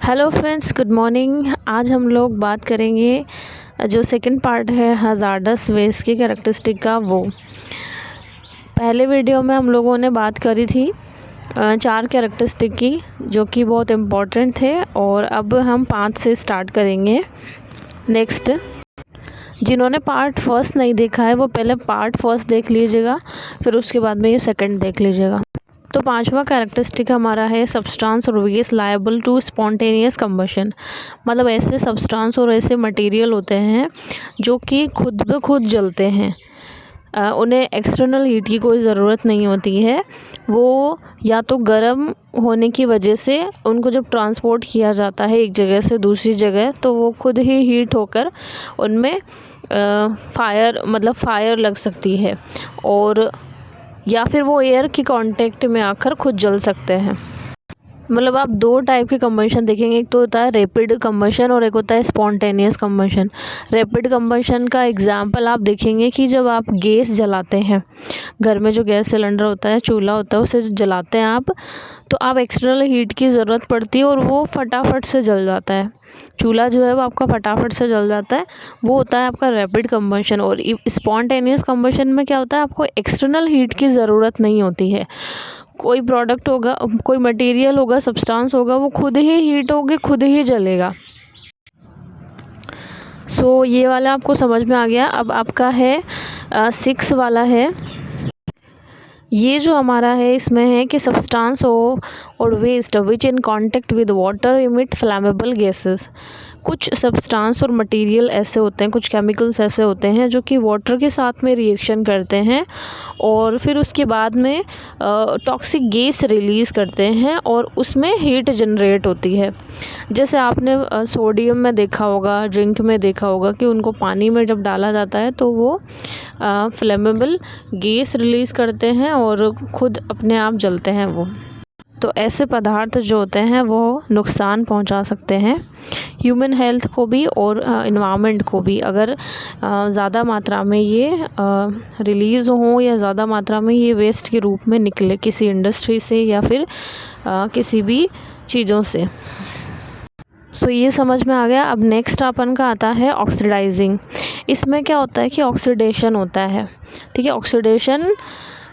Hello friends, good morning. आज हम लोग बात करेंगे जो सेकंड पार्ट है हज़ार्डस वेस्ट की कैरेक्टरिस्टिक का। वो पहले वीडियो में हम लोगों ने बात करी थी 4 कैरेक्टरिस्टिक की, जो कि बहुत इम्पोर्टेंट थे, और अब हम 5 से स्टार्ट करेंगे। नेक्स्ट, जिन्होंने पार्ट फर्स्ट नहीं देखा है वो पहले पार्ट फर्स्ट देख लीजिएगा, फिर उसके बाद में ये सेकंड देख लीजिएगा। तो 5वां कैरेक्टरिस्टिक हमारा है सब्सटेंस और waste liable to spontaneous combustion. मतलब ऐसे सब्सटेंस और ऐसे मटेरियल होते हैं जो कि खुद ब खुद जलते हैं, उन्हें एक्सटर्नल हीट की कोई ज़रूरत नहीं होती है। वो या तो गर्म होने की वजह से उनको जब ट्रांसपोर्ट किया जाता है एक जगह से दूसरी जगह, तो वो खुद ही हीट होकर उनमें फायर लग सकती है, और या फिर वो एयर के कांटेक्ट में आकर खुद जल सकते हैं। मतलब आप 2 टाइप के कंबशन देखेंगे, एक तो होता है रैपिड कंबशन और एक होता है स्पॉन्टेनियस कंबशन। रैपिड कंबशन का एग्जांपल आप देखेंगे कि जब आप गैस जलाते हैं, घर में जो गैस सिलेंडर होता है, चूल्हा होता है, उसे जलाते हैं आप, तो आप एक्सटर्नल हीट की ज़रूरत पड़ती है और वो फटाफट से जल जाता है। चूल्हा जो है वो आपका फटाफट से जल जाता है, वो होता है आपका रैपिड कंबशन। और स्पॉन्टेनियस कंबशन में क्या होता है, आपको एक्सटर्नल हीट की ज़रूरत नहीं होती है। कोई प्रोडक्ट होगा, कोई मटेरियल होगा, सब्सटेंस होगा, वो खुद ही हीट होके खुद ही जलेगा। सो ये वाला आपको समझ में आ गया। अब आपका है 6 वाला है। ये जो हमारा है इसमें है कि सब्सटेंस हो और waste which in contact with water emit flammable gases. कुछ सब्सटेंस और मटेरियल ऐसे होते हैं, कुछ केमिकल्स ऐसे होते हैं जो कि वाटर के साथ में रिएक्शन करते हैं और फिर उसके बाद में टॉक्सिक गैस रिलीज़ करते हैं और उसमें हीट जनरेट होती है। जैसे आपने सोडियम में देखा होगा, ड्रिंक में देखा होगा कि उनको पानी में जब डाला जाता है तो वो फ्लेमेबल गैस रिलीज़ करते हैं और खुद अपने आप जलते हैं वो। तो ऐसे पदार्थ जो होते हैं वो नुकसान पहुंचा सकते हैं ह्यूमन हेल्थ को भी और इन्वायरमेंट को भी, अगर ज़्यादा मात्रा में ये रिलीज़ हो या ज़्यादा मात्रा में ये वेस्ट के रूप में निकले किसी इंडस्ट्री से या फिर किसी भी चीज़ों से। सो ये समझ में आ गया। अब नेक्स्ट अपन का आता है ऑक्सीडाइजिंग। इसमें क्या होता है कि ऑक्सीडेशन होता है, ठीक है। ऑक्सीडेशन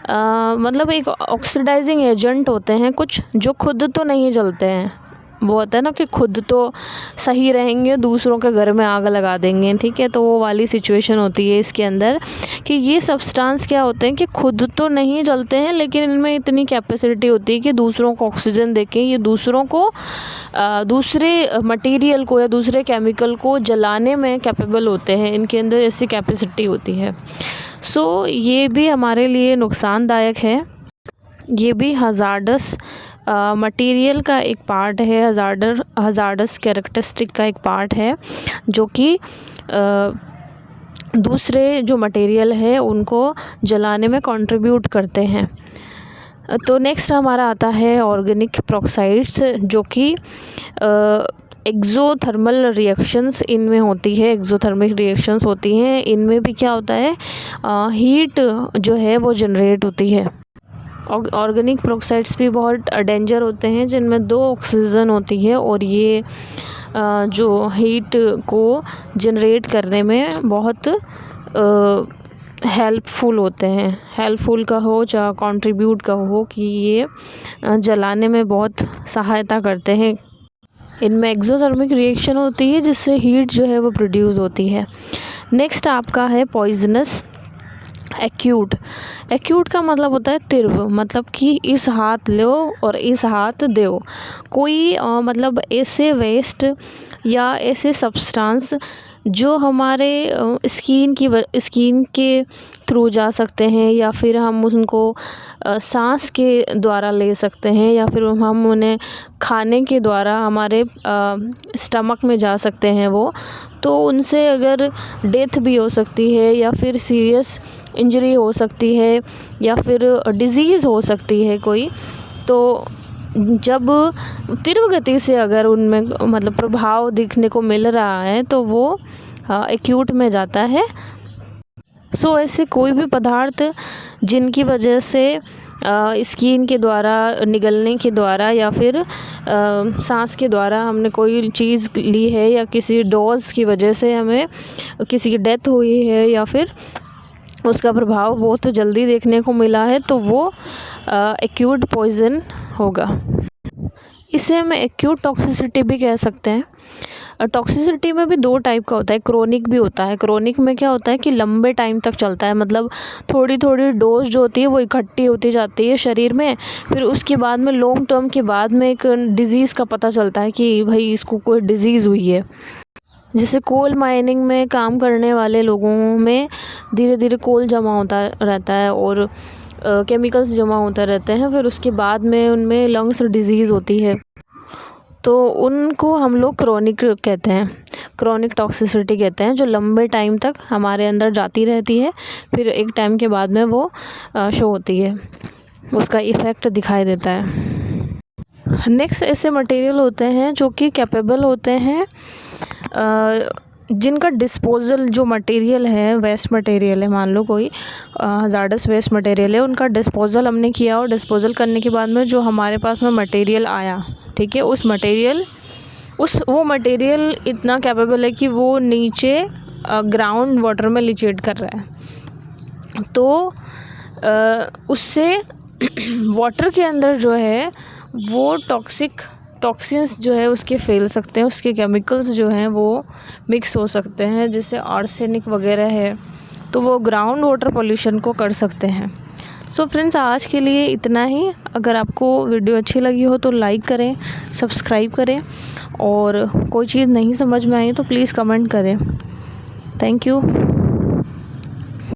मतलब एक ऑक्सीडाइजिंग एजेंट होते हैं कुछ जो खुद तो नहीं जलते हैं। वो होता है ना कि खुद तो सही रहेंगे, दूसरों के घर में आग लगा देंगे, ठीक है। तो वो वाली सिचुएशन होती है इसके अंदर कि ये सब्सटेंस क्या होते हैं कि खुद तो नहीं जलते हैं, लेकिन इनमें इतनी कैपेसिटी होती है कि दूसरों को ऑक्सीजन देके ये दूसरों को दूसरे मटेरियल को या दूसरे केमिकल को जलाने में कैपेबल होते हैं। इनके अंदर ऐसी कैपेसिटी होती है। सो ये भी हमारे लिए नुकसानदायक है। ये भी हज़ार्डस मटेरियल का एक पार्ट है, हज़ार्डस कैरेक्टरिस्टिक का एक पार्ट है, जो कि दूसरे जो मटेरियल है उनको जलाने में कंट्रीब्यूट करते हैं। तो नेक्स्ट हमारा आता है ऑर्गेनिक पेरोक्साइड्स, जो कि एक्सोथर्मल रिएक्शंस इनमें होती है, एक्सोथर्मिक रिएक्शंस होती हैं। इनमें भी क्या होता है, हीट जो है वो जनरेट होती है। ऑर्गेनिक पेरोक्साइड्स भी बहुत डेंजर होते हैं, जिनमें 2 ऑक्सीजन होती है और ये जो हीट को जनरेट करने में बहुत हेल्पफुल होते हैं। हेल्पफुल का हो या कंट्रीब्यूट का हो, कि ये जलाने में बहुत सहायता करते हैं। इनमें एक्सोथर्मिक रिएक्शन होती है जिससे हीट जो है वो प्रोड्यूस होती है। नेक्स्ट आपका है पॉइजनस एक्यूट। एक्यूट का मतलब होता है तीव्र, मतलब कि इस हाथ लो और इस हाथ दो। कोई मतलब ऐसे वेस्ट या ऐसे सब्सटेंस जो हमारे स्किन के थ्रू जा सकते हैं, या फिर हम उनको सांस के द्वारा ले सकते हैं, या फिर हम उन्हें खाने के द्वारा हमारे स्टमक में जा सकते हैं वो। तो उनसे अगर डेथ भी हो सकती है, या फिर सीरियस इंजरी हो सकती है, या फिर डिज़ीज़ हो सकती है कोई। तो जब तीव्र गति से अगर उनमें मतलब प्रभाव दिखने को मिल रहा है तो वो एक्यूट में जाता है। सो ऐसे कोई भी पदार्थ जिनकी वजह से स्किन के द्वारा, निगलने के द्वारा या फिर सांस के द्वारा हमने कोई चीज़ ली है या किसी डोज की वजह से हमें किसी की डेथ हुई है या फिर उसका प्रभाव बहुत जल्दी देखने को मिला है, तो वो एक्यूट पॉइज़न होगा। इसे हम एक्यूट टॉक्सिसिटी भी कह सकते हैं। टॉक्सिसिटी में भी 2 टाइप का होता है, क्रोनिक भी होता है। क्रोनिक में क्या होता है कि लंबे टाइम तक चलता है, मतलब थोड़ी थोड़ी डोज जो होती है वो इकट्ठी होती जाती है शरीर में, फिर उसके बाद में लॉन्ग टर्म के बाद में एक डिज़ीज़ का पता चलता है कि भाई इसको कोई डिज़ीज़ हुई है। जैसे कोल माइनिंग में काम करने वाले लोगों में धीरे धीरे कोल जमा होता रहता है और केमिकल्स जमा होते रहते हैं, फिर उसके बाद में उनमें लंग्स डिजीज़ होती है, तो उनको हम लोग क्रोनिक कहते हैं, क्रोनिक टॉक्सिसिटी कहते हैं, जो लंबे टाइम तक हमारे अंदर जाती रहती है, फिर एक टाइम के बाद में वो शो होती है, उसका इफ़ेक्ट दिखाई देता है। नेक्स्ट ऐसे मटेरियल होते हैं जो कि कैपेबल होते हैं, जिनका डिस्पोज़ल जो मटेरियल है, वेस्ट मटेरियल है, मान लो कोई हज़ार्डस वेस्ट मटेरियल है, उनका डिस्पोज़ल हमने किया और डिस्पोज़ल करने के बाद में जो हमारे पास में मटेरियल आया, ठीक है, वो मटेरियल इतना कैपेबल है कि वो नीचे ग्राउंड वाटर में लिचेट कर रहा है, तो उससे वाटर के अंदर जो है वो टॉक्सिन्स जो है उसके फैल सकते हैं, उसके केमिकल्स जो हैं वो मिक्स हो सकते हैं, जैसे आर्सेनिक वगैरह है, तो वो ग्राउंड वाटर पोल्यूशन को कर सकते हैं। सो फ्रेंड्स, आज के लिए इतना ही। अगर आपको वीडियो अच्छी लगी हो तो लाइक करें, सब्सक्राइब करें, और कोई चीज़ नहीं समझ में आई तो प्लीज़ कमेंट करें। Thank you.